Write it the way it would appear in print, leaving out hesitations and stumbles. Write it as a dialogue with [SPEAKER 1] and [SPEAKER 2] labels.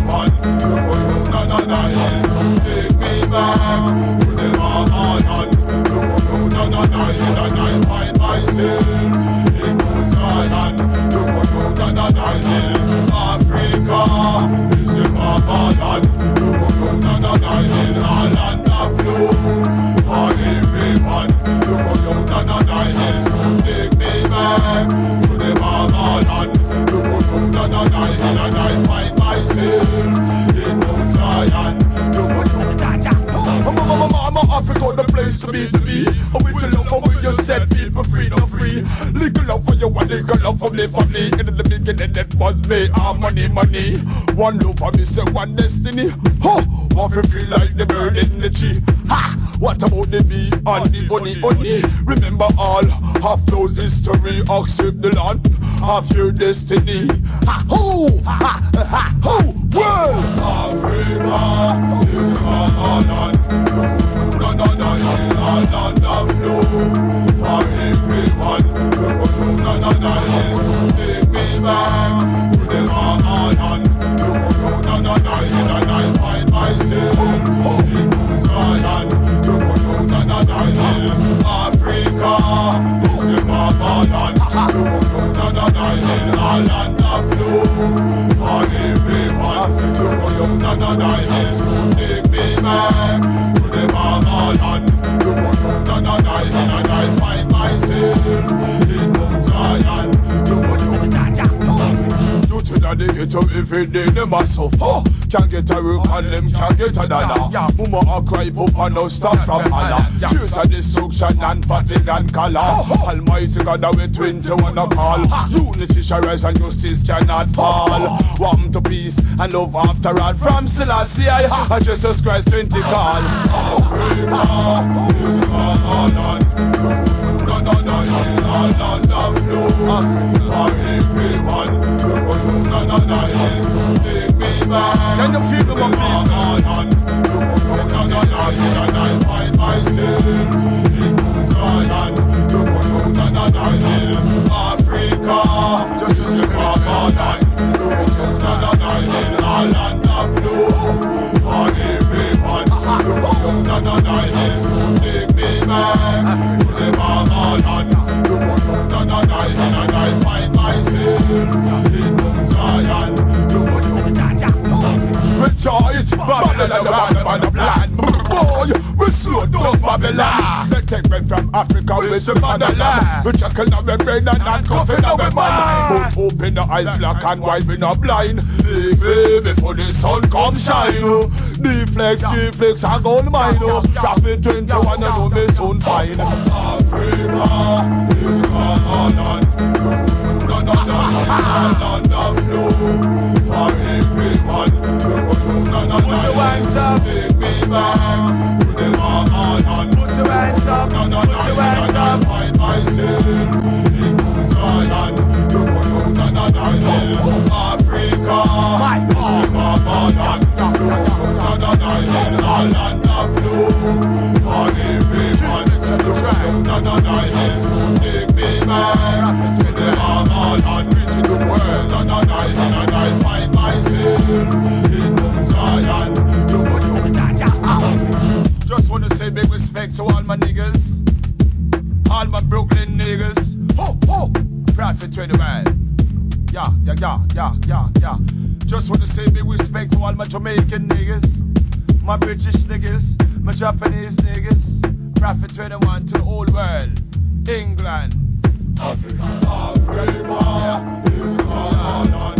[SPEAKER 1] everyone. Look what you done and I is. So take me back to the motherland. Look what you done and I is. And I find myself in Mount Zion. Look what you done and I is. Africa is the motherland. Look what you done and I is. A land of love for everyone. Look what you done and I is. So take me back to the motherland. Look what you done and I is. And I find myself in Mount Zion. Look what you Mama, Africa, the place to be. With your love for where you set people free, no free. Legal love for you, one legal love for me, family. In the beginning, that was me, money. One love for me, say one destiny. Want to feel like the bird in the tree. What about the bee and the honey? Remember all half those history. Accept the land of your destiny. World Africa is our land. A land of love for everyone. So take me back to the motherland. And I find myself in Mount Zion. Africa is the motherland. A land of love for everyone. So take me back to the motherland. And I find myself in Mount Zion. You tell that they get up every day, they must suffer. Can't get a work and them can't get a dollar. Mama a cry up and no stop from Allah. Tears of destruction and fatigue and color. Almighty God that we 21 a call. Unity shall rise and justice cannot fall. Warm to peace and love after all. From Selassie and Jesus Christ 20 call. Africa is our land. A land of love for everyone. So take me back. Can you feel the moment? And I find myself in Mount Zion. Africa, just a motherland. A land of love for everyone. So take me back to the motherland. And I find myself in Mount Zion. Rejoice, Babylon, the plan. Boy, we slow down Babylon. They take me from Africa, with the motherland. We chuckle on my brain and not coughing on my mind. Both open the eyes, black and white, we not blind. Big way before the sun come shine. Deflex, and gold mine. Prophet 21, I know me soon fine. Africa is our land. Land of love for everyone. Put your hands up, take me back to the motherland. Put your hands up, put your hands up. I find myself in Mount Zion. Africa is the motherland. A land of love for everyone. So take me back to the motherland. To the world, and I find myself in Mount Zion. Just want to say big respect to all my niggas, all my Brooklyn niggas. Prophet 21. Yeah. Just want to say big respect to all my Jamaican niggas, my British niggas, my Japanese niggas. Prophet 21 to the whole world. England, Africa is our land.